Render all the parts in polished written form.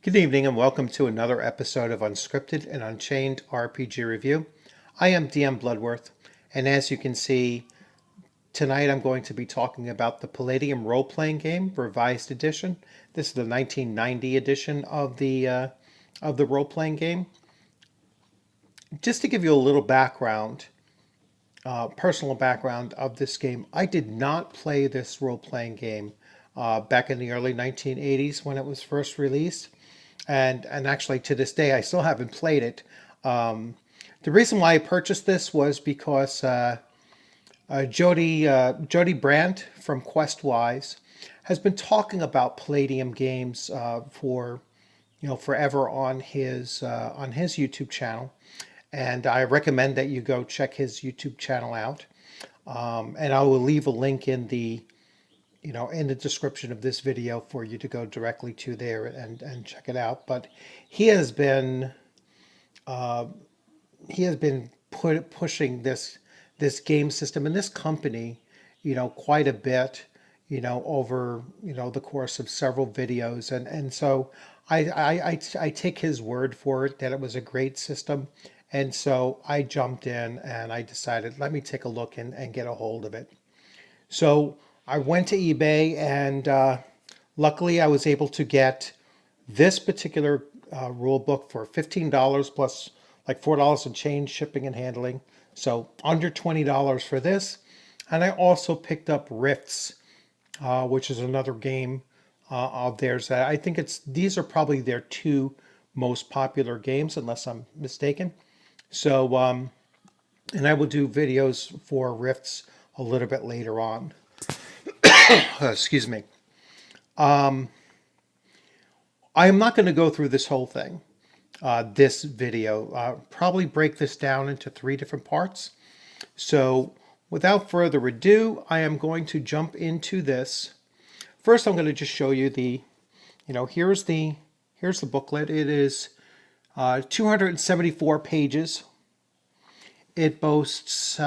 Good evening and welcome to another episode of Unscripted and Unchained RPG Review. I am DM Bloodworth, and as you can see, tonight I'm going to be talking about the Palladium role-playing game, revised edition. This is the 1990 edition of the role-playing game. Just to give you a little background, personal background of this game, I did not play this role-playing game back in the early 1980s when it was first released. And actually to this day I still haven't played it. The reason why I purchased this was because Jody Brandt from Questwise has been talking about Palladium games for forever on his YouTube channel, and I recommend that you go check his YouTube channel out. And I will leave a link in the in the description of this video for you to go directly to there and check it out. But he has been pushing this game system and this company, quite a bit, over the course of several videos, and so I take his word for it that it was a great system, and so I jumped in and I decided let me take a look and get a hold of it. So I went to eBay and luckily I was able to get this particular rule book for $15 plus like $4 and change shipping and handling. So under $20 for this. And I also picked up Rifts, which is another game of theirs that I think these are probably their two most popular games, unless I'm mistaken. So, and I will do videos for Rifts a little bit later on. Excuse me. I am not going to go through this whole thing, this video. Probably break this down into 3 different parts. So without further ado, I am going to jump into this. First, I'm going to just show you here's the booklet. It is 274 pages. It boasts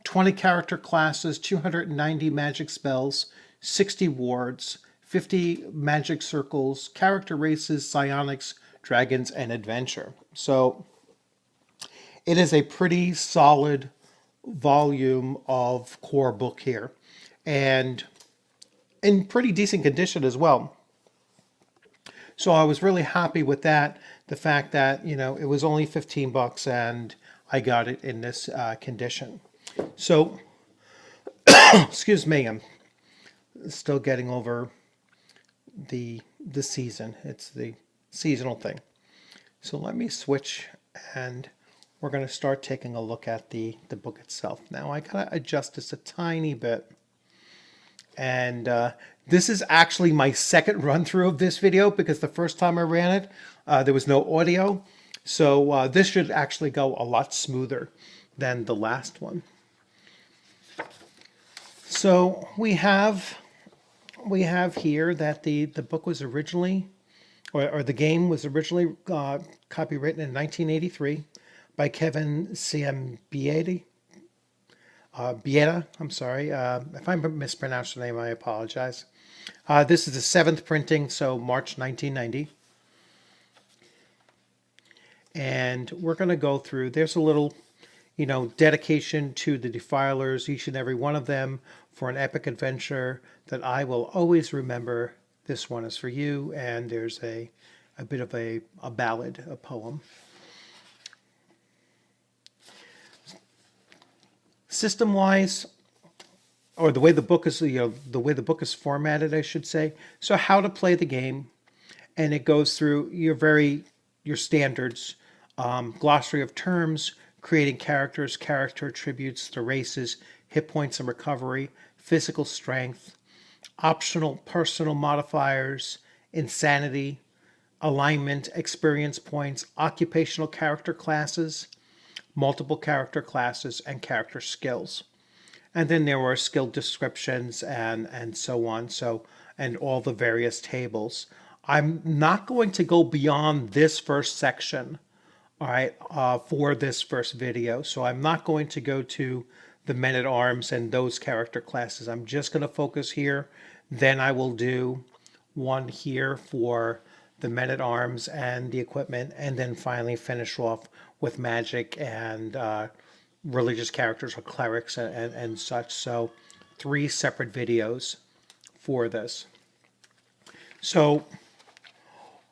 20 character classes, 290 magic spells, 60 wards, 50 magic circles, character races, psionics, dragons, and adventure. So it is a pretty solid volume of core book here, and in pretty decent condition as well. So I was really happy with that. The fact that, it was only 15 bucks and I got it in this condition. So, excuse me, I'm still getting over the season. It's the seasonal thing. So let me switch and we're going to start taking a look at the book itself. Now I gotta adjust this a tiny bit. And this is actually my second run through of this video because the first time I ran it, there was no audio. So this should actually go a lot smoother than the last one. So we have here that the book was originally, or the game was originally copywritten in 1983 by Kevin Ciambieti. Bieta, I'm sorry. If I mispronounced the name, I apologize. This is the 7th printing, so March 1990. And we're going to go through, there's a little, dedication to the Defilers, each and every one of them, for an epic adventure that I will always remember. This one is for you. And there's a bit of a ballad, a poem. System-wise, or the way the book is, the way the book is formatted, I should say. So how to play the game, and it goes through your standards, glossary of terms, creating characters, character attributes, the races, hit points and recovery, physical strength, optional personal modifiers, insanity, alignment, experience points, occupational character classes, multiple character classes, and character skills. And then there were skill descriptions and so on, and all the various tables. I'm not going to go beyond this first section, all right, for this first video. So I'm not going to go to the men-at-arms and those character classes. I'm just going to focus here. Then I will do one here for the men-at-arms and the equipment, and then finally finish off with magic and religious characters or clerics and such. So 3 separate videos for this. So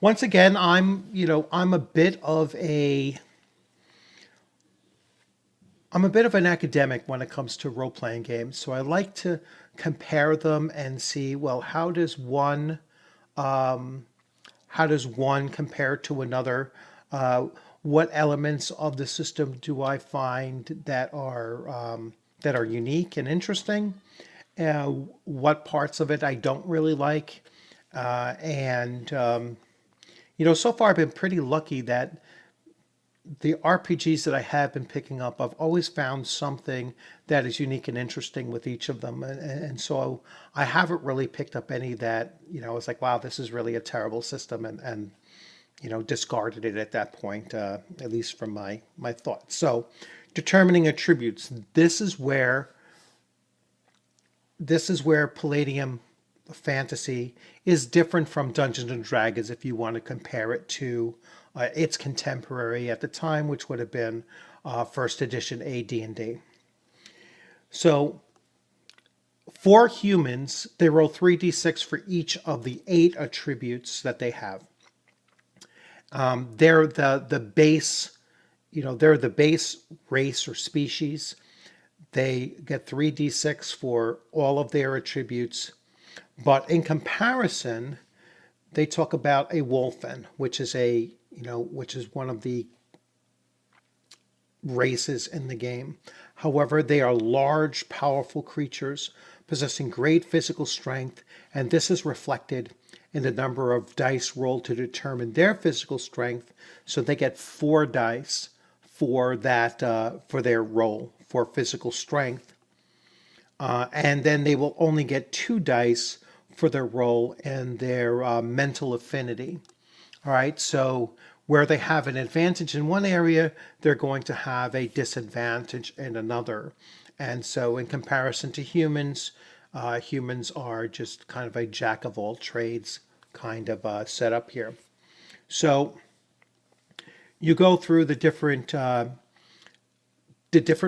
once again, I'm a bit of an academic when it comes to role-playing games. So I like to compare them and see, well, how does one compare to another? What elements of the system do I find that are unique and interesting? What parts of it I don't really like? And so far I've been pretty lucky that the RPGs that I have been picking up, I've always found something that is unique and interesting with each of them. And so I haven't really picked up any that, it's like, wow, this is really a terrible system and discarded it at that point, at least from my thoughts. So determining attributes, this is where Palladium fantasy is different from Dungeons and Dragons if you want to compare it to its contemporary at the time, which would have been first edition AD&D. So for humans, they roll 3d6 for each of the 8 attributes that they have. They're the base, they're the base race or species. They get 3d6 for all of their attributes. But in comparison, they talk about a wolfen, which is one of the races in the game. However, they are large, powerful creatures possessing great physical strength, and this is reflected in the number of dice rolled to determine their physical strength. So they get 4 dice for their roll for physical strength, and then they will only get 2 dice for their roll and their mental affinity. All right, so where they have an advantage in one area, they're going to have a disadvantage in another. And so in comparison to humans, humans are just kind of a jack of all trades kind of setup here. So you go through the different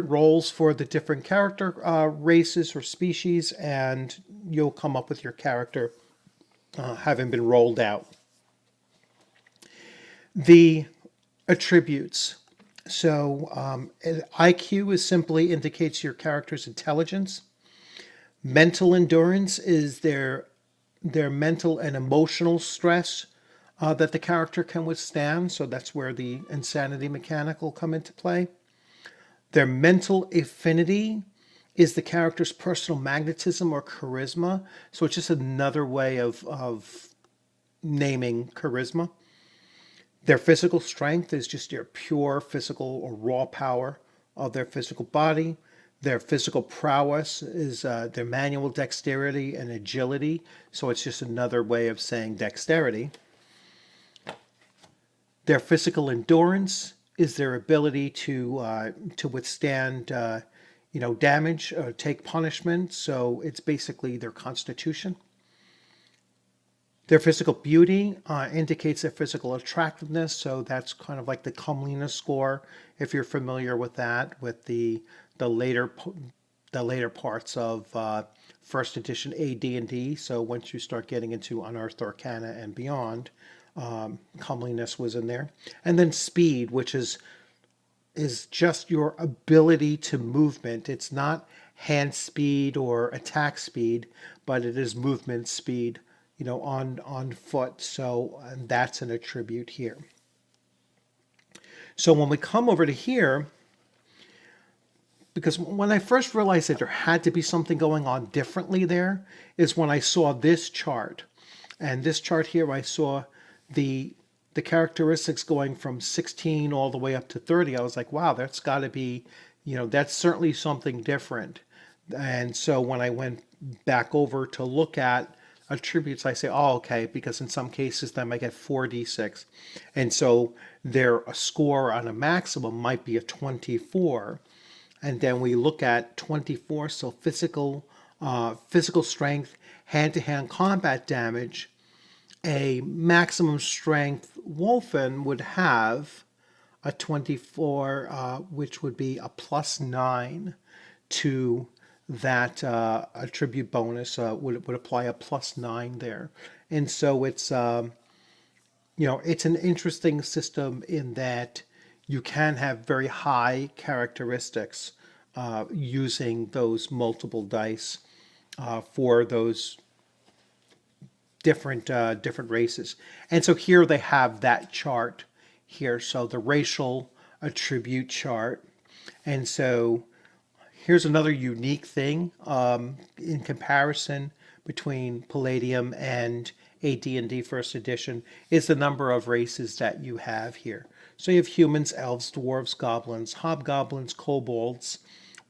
roles for the different character races or species, and you'll come up with your character having been rolled out. The attributes. So IQ is simply indicates your character's intelligence. Mental endurance is their mental and emotional stress that the character can withstand. So that's where the insanity mechanic will come into play. Their mental affinity is the character's personal magnetism or charisma. So it's just another way of naming charisma. Their physical strength is just your pure physical or raw power of their physical body. Their physical prowess is their manual dexterity and agility. So it's just another way of saying dexterity. Their physical endurance is their ability to withstand damage or take punishment. So it's basically their constitution. Their physical beauty indicates their physical attractiveness, so that's kind of like the comeliness score, if you're familiar with that, with the later parts of first edition AD&D. So once you start getting into Unearthed Arcana and beyond, comeliness was in there, and then speed, which is just your ability to movement. It's not hand speed or attack speed, but it is movement speed. On foot. So that's an attribute here. So when we come over to here, because when I first realized that there had to be something going on differently there is when I saw this chart. And this chart here, I saw the characteristics going from 16 all the way up to 30. I was like, wow, that's got to be, that's certainly something different. And so when I went back over to look at attributes, I say, oh, okay, because in some cases they might get 4d6. And so their score on a maximum might be a 24. And then we look at 24, so physical strength, hand-to-hand combat damage, a maximum strength Wolfen would have a 24, which would be a +9 to that attribute bonus, would apply a +9 there. And so it's, it's an interesting system in that you can have very high characteristics using those multiple dice for those different races. And so here they have that chart here. So the racial attribute chart. And so here's another unique thing in comparison between Palladium and AD&D First Edition is the number of races that you have here. So you have humans, elves, dwarves, goblins, hobgoblins, kobolds,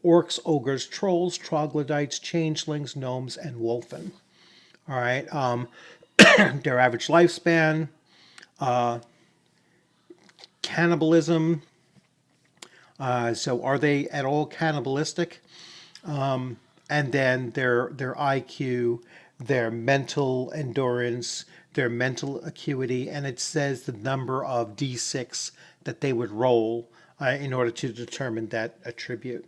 orcs, ogres, trolls, troglodytes, changelings, gnomes, and wolfen. All right. Their average lifespan, cannibalism. So are they at all cannibalistic? And then their IQ, their mental endurance, their mental acuity, and it says the number of D6 that they would roll in order to determine that attribute.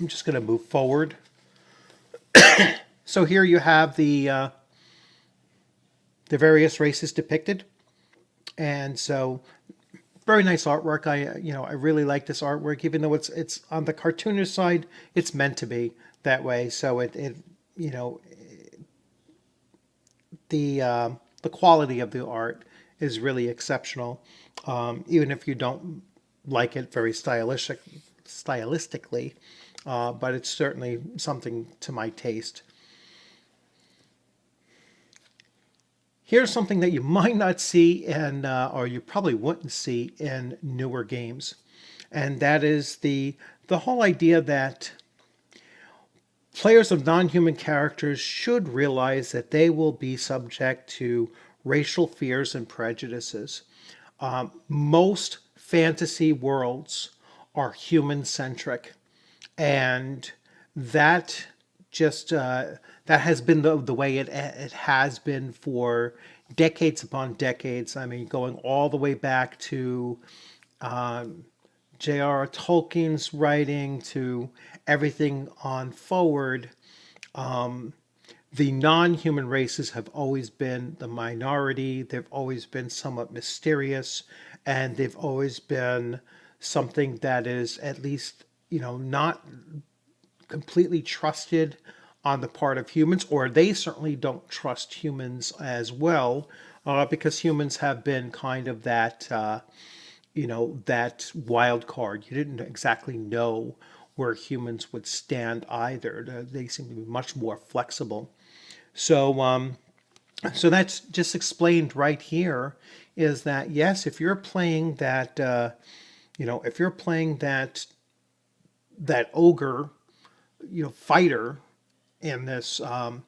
I'm just going to move forward. So here you have the various races depicted, and so very nice artwork. I really like this artwork, even though it's on the cartoonish side. It's meant to be that way. So the quality of the art is really exceptional, even if you don't like it very stylistically. But it's certainly something to my taste. Here's something that you might not see or you probably wouldn't see in newer games. And that is the whole idea that players of non-human characters should realize that they will be subject to racial fears and prejudices. Most fantasy worlds are human-centric, and that just that has been the way it has been for decades upon decades. I mean, going all the way back to J.R.R. Tolkien's writing to everything on forward. The non-human races have always been the minority. They've always been somewhat mysterious, and they've always been something that is at least, not completely trusted on the part of humans, or they certainly don't trust humans as well, because humans have been kind of that, that wild card. You didn't exactly know where humans would stand either. They seem to be much more flexible. So, so that's just explained right here. Is that yes? If you're playing that, if you're playing that ogre, fighter in this, no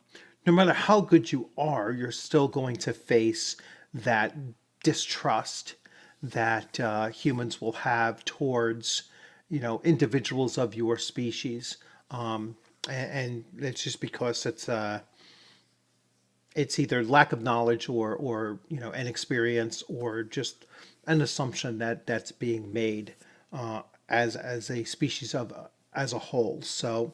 matter how good you are, you're still going to face that distrust that humans will have towards, individuals of your species, and it's just because it's either lack of knowledge or inexperience, or just an assumption that's being made as a species as a whole. So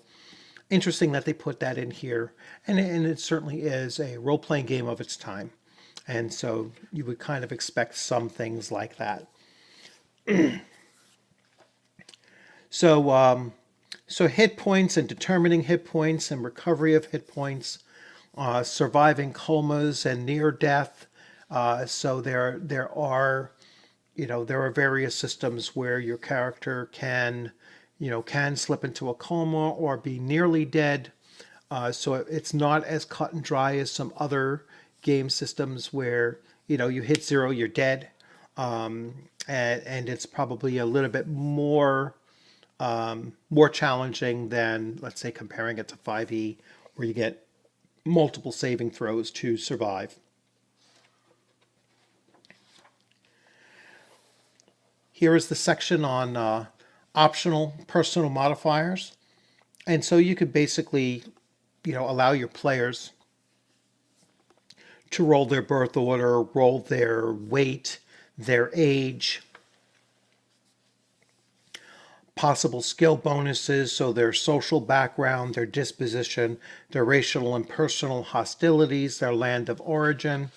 interesting that they put that in here, and it certainly is a role-playing game of its time, and so you would kind of expect some things like that. So hit points and determining hit points and recovery of hit points, surviving comas and near death. So there are various systems where your character can slip into a coma or be nearly dead. So it's not as cut and dry as some other game systems where you hit 0, you're dead, and it's probably a little bit more challenging than, let's say, comparing it to 5e, where you get multiple saving throws to survive. Here is the section on optional personal modifiers. And so you could basically, allow your players to roll their birth order, roll their weight, their age, possible skill bonuses, so their social background, their disposition, their racial and personal hostilities, their land of origin.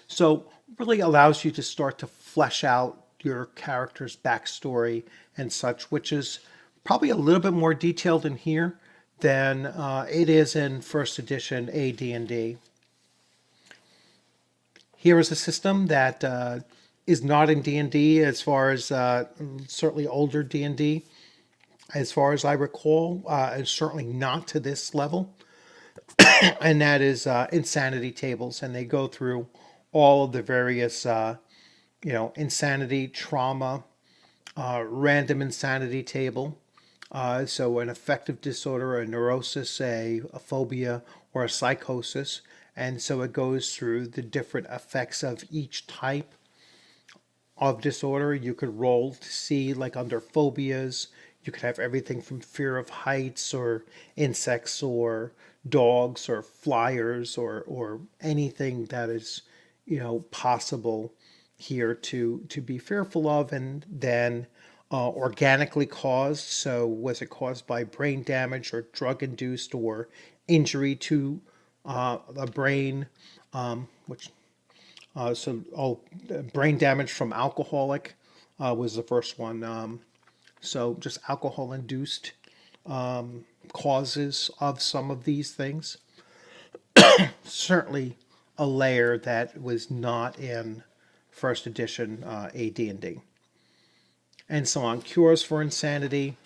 So really allows you to start to flesh out your character's backstory and such, which is probably a little bit more detailed in here than it is in first edition AD&D. Here is a system that is not in D&D as far as certainly older D&D. As far as I recall, is certainly not to this level, and that is insanity tables, and they go through all of the various, insanity, trauma, random insanity table. So an affective disorder, a neurosis, a phobia, or a psychosis, and so it goes through the different effects of each type of disorder. You could roll to see, like under phobias, you could have everything from fear of heights or insects or dogs or flyers or anything that is, possible here to be fearful of. And then organically caused. So was it caused by brain damage or drug induced or injury to the brain, which brain damage from alcoholic was the first one. So just alcohol-induced causes of some of these things. Certainly a layer that was not in first edition AD&D. And so on. Cures for insanity.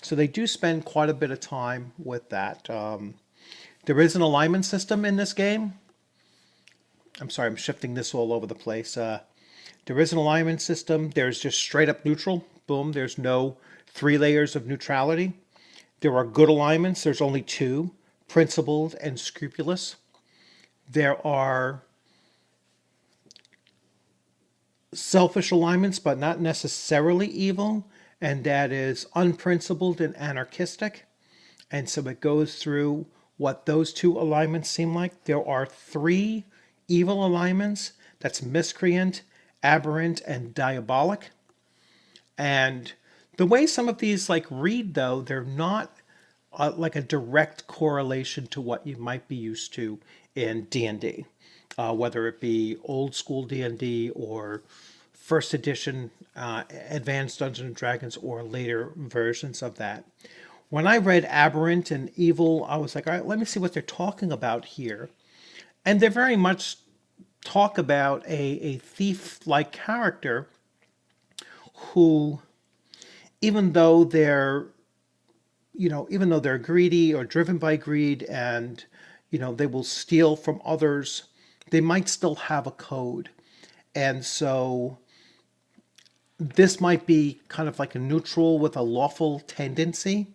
So they do spend quite a bit of time with that. There is an alignment system in this game. I'm sorry, I'm shifting this all over the place. There is an alignment system. There's just straight up neutral. Boom. There's no 3 layers of neutrality. There are good alignments. There's only 2, principled and scrupulous. There are selfish alignments, but not necessarily evil, and that is unprincipled and anarchistic. And so it goes through what those 2 alignments seem like. There are 3 evil alignments. That's miscreant, aberrant, and diabolic. And the way some of these read, though, they're not like a direct correlation to what you might be used to in D&D, whether it be old school D&D or first edition Advanced Dungeons and Dragons or later versions of that. When I read aberrant and evil, I was like, all right, let me see what they're talking about here. And they're very much talk about a thief-like character who, even though they're greedy or driven by greed, and they will steal from others, they might still have a code. And so this might be kind of like a neutral with a lawful tendency,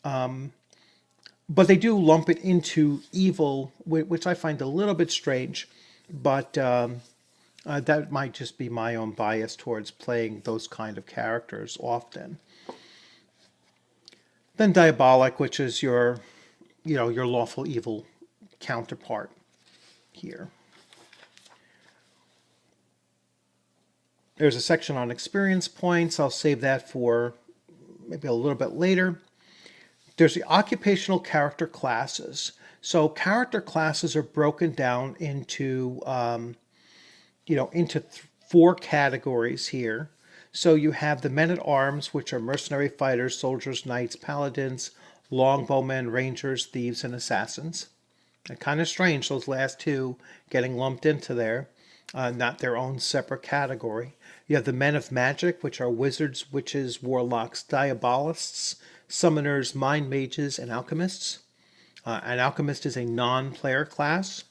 but they do lump it into evil, which I find a little bit strange. But that might just be my own bias towards playing those kind of characters often. Then diabolic, which is your lawful evil counterpart here. There's a section on experience points. I'll save that for maybe a little bit later. There's the occupational character classes. So character classes are broken down into, into 4 categories here. So you have the men-at-arms, which are mercenary fighters, soldiers, knights, paladins, longbowmen, rangers, thieves, and assassins. And kind of strange, those last 2 getting lumped into there, not their own separate category. You have the men of magic, which are wizards, witches, warlocks, diabolists, summoners, mind mages, and alchemists. An alchemist is a non-player class.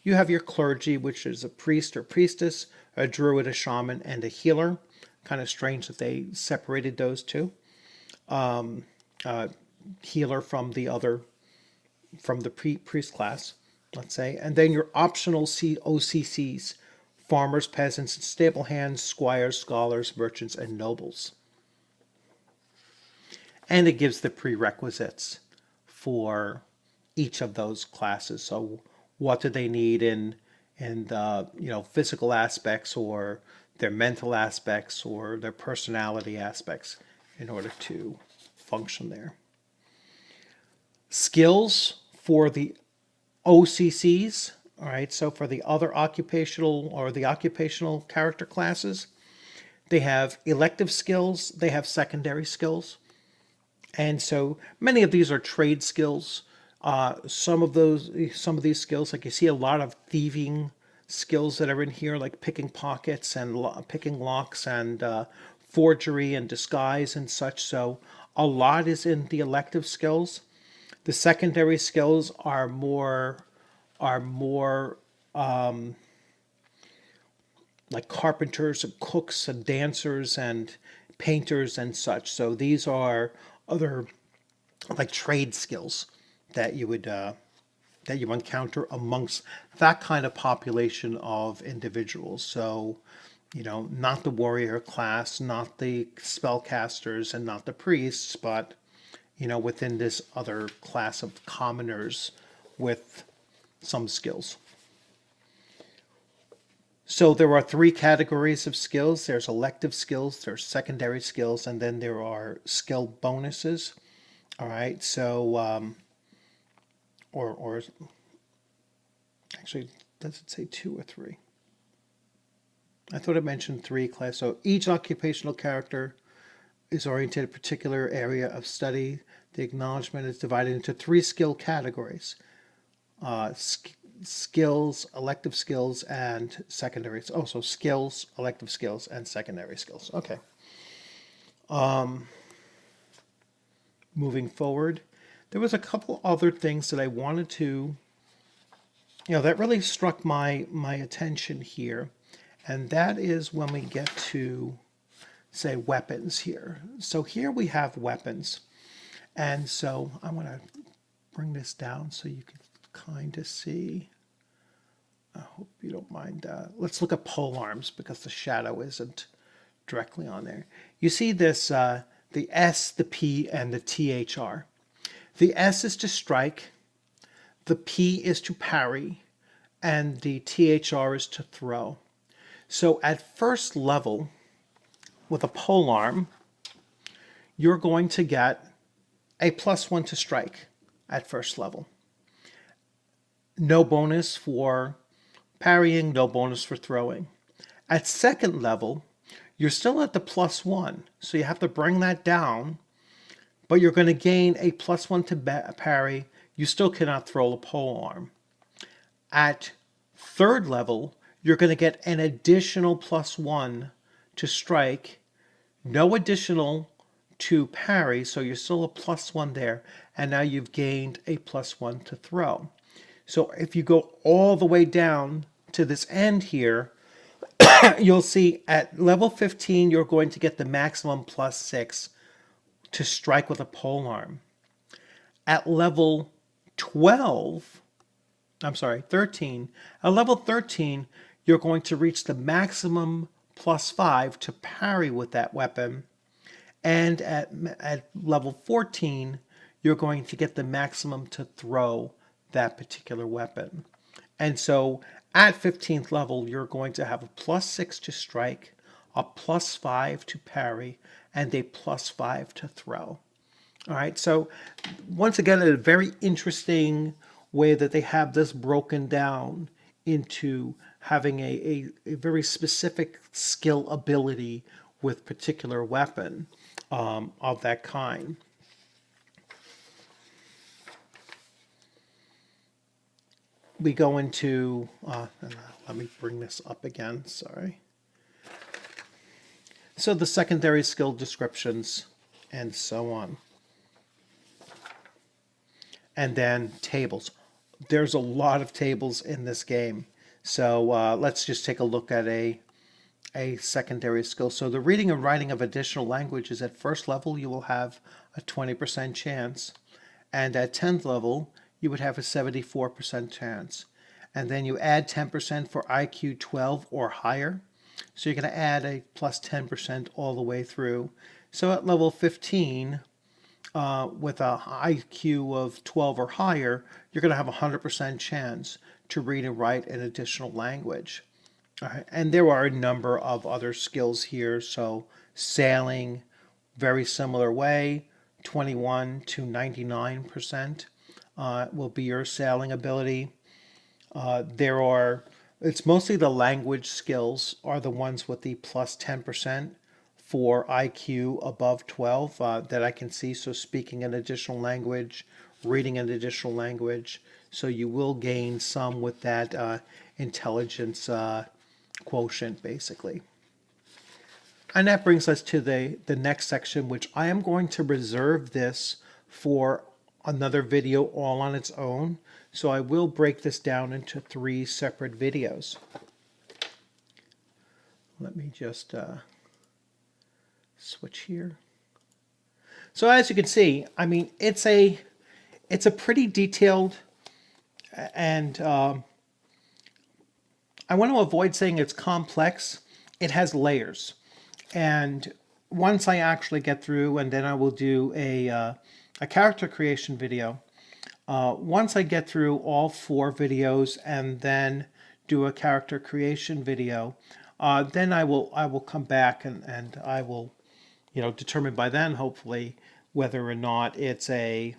You have your clergy, which is a priest or priestess, a druid, a shaman, and a healer. Kind of strange that they separated those 2. Healer from the priest class, let's say. And then your optional OCCs, farmers, peasants, stable hands, squires, scholars, merchants, and nobles. And it gives the prerequisites for each of those classes. So what do they need in physical aspects or their mental aspects or their personality aspects in order to function there. Skills for the OCCs, all right, so for the other occupational character classes, they have elective skills, they have secondary skills. And so many of these are trade skills. Some of these skills, like you see a lot of thieving skills that are in here, like picking pockets and picking locks and forgery and disguise and such. So a lot is in the elective skills. The secondary skills are more like carpenters and cooks and dancers and painters and such. So these are other like trade skills that you would that you encounter amongst that kind of population of individuals. So, not the warrior class, not the spellcasters, and not the priests, but within this other class of commoners with some skills. So there are three categories of skills. There's elective skills, there's secondary skills, and then there are skill bonuses. All right, so or actually, does it say 2 or 3? I thought it mentioned 3 class. So each occupational character is oriented a particular area of study. The acknowledgement is divided into 3 skill categories: skills, elective skills, and secondary. Oh, so skills, elective skills, and secondary skills. Okay. Moving forward, there was a couple other things that I wanted to, that really struck my attention here, and that is when we get to, say, weapons here. So here we have weapons, and so I want to bring this down so you can kind of see. I hope you don't mind. Let's look at pole arms because the shadow isn't directly on there. You see this, the S, the P, and the THR. The S is to strike, the P is to parry, and the THR is to throw. So at first level, with a pole arm, you're going to get a +1 to strike at first level. No bonus for parrying, no bonus for throwing. At second level, you're still at the +1, so you have to bring that down, but you're going to gain a +1 to parry. You still cannot throw a pole arm. At third level, you're going to get an additional +1 to strike, no additional to parry, so you're still a +1 there, and now you've gained a +1 to throw. So if you go all the way down to this end here, you'll see at level 15, you're going to get the maximum +6 to strike with a pole arm. At level 13, at level 13, you're going to reach the maximum +5 to parry with that weapon. And at level 14, you're going to get the maximum to throw that particular weapon. And so at 15th level, you're going to have a +6 to strike, a +5 to parry, and a +5 to throw. All right, so once again, a very interesting way that they have this broken down into having a very specific skill ability with particular weapon of that kind. We go into, let me bring this up again, sorry. So the secondary skill descriptions and so on. And then tables. There's a lot of tables in this game. So let's just take a look at a secondary skill. So the reading and writing of additional languages at first level, you will have a 20% chance. And at 10th level, you would have a 74% chance. And then you add 10% for IQ 12 or higher. So you're going to add a +10% all the way through. So at level 15, with a IQ of 12 or higher, you're going to have a 100% chance to read and write an additional language. All right. And there are a number of other skills here. So sailing, very similar way, 21 to 99% will be your sailing ability. There are, it's mostly the language skills are the ones with the plus 10% for IQ above 12 that I can see. So speaking an additional language, reading an additional language. So you will gain some with that intelligence quotient, basically. And that brings us to the next section, which I am going to reserve this for another video all on its own. So I will break this down into 3 separate videos. Let me just switch here. So as you can see, I mean, it's a pretty detailed, and I want to avoid saying it's complex. It has layers. And once I actually get through, and then I will do a character creation video. Once I get through all 4 videos and then do a character creation video, then I will come back and I will, determine by then, hopefully, whether or not it's a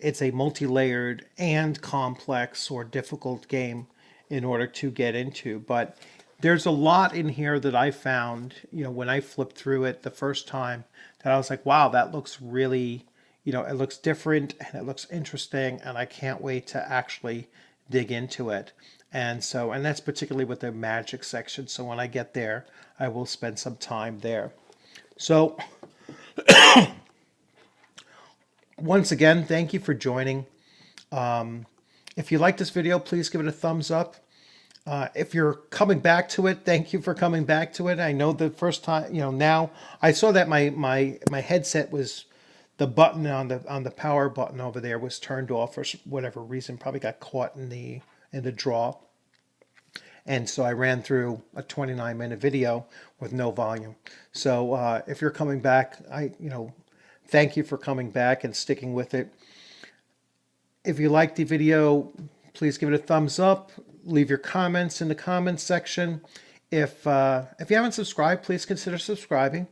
multi-layered and complex or difficult game in order to get into. But there's a lot in here that I found, when I flipped through it the first time, that I was like, wow, that looks really, it looks different and it looks interesting, and I can't wait to actually dig into it. And that's particularly with the magic section. So when I get there, I will spend some time there. So once again, thank you for joining. If you like this video, please give it a thumbs up. If you're coming back to it, thank you for coming back to it. I know the first time, now I saw that my headset was, the button on the power button over there was turned off for whatever reason. Probably got caught in the draw. And so I ran through a 29-minute video with no volume. So if you're coming back, thank you for coming back and sticking with it. If you liked the video, please give it a thumbs up. Leave your comments in the comments section. If you haven't subscribed, please consider subscribing.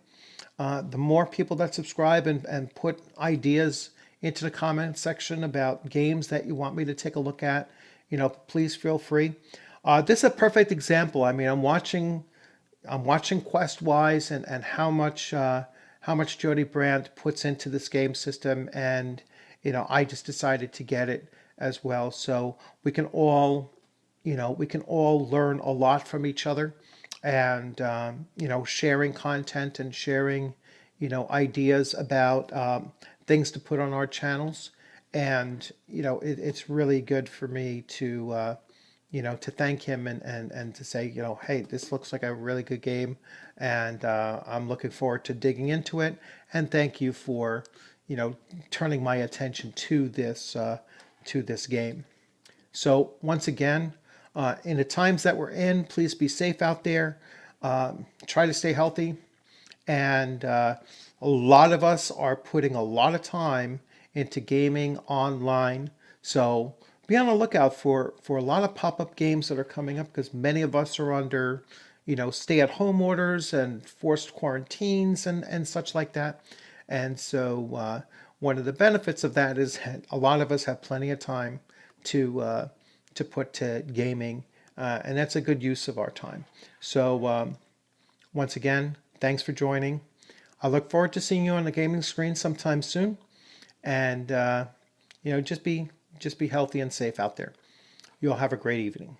The more people that subscribe and put ideas into the comment section about games that you want me to take a look at, please feel free. This is a perfect example. I mean, I'm watching Questwise and how much Jody Brandt puts into this game system, and I just decided to get it as well. So we can all learn a lot from each other, and sharing content and sharing ideas about things to put on our channels. And it's really good for me to to thank him and to say, hey, this looks like a really good game, and I'm looking forward to digging into it. And thank you for turning my attention to this game. So once again, in the times that we're in, please be safe out there. Try to stay healthy. And a lot of us are putting a lot of time into gaming online. So be on the lookout for a lot of pop-up games that are coming up, because many of us are under, stay-at-home orders and forced quarantines and such like that. And so one of the benefits of that is a lot of us have plenty of time to put to gaming, and that's a good use of our time. So once again, thanks for joining. I look forward to seeing you on the gaming screen sometime soon, and just be healthy and safe out there. You all have a great evening.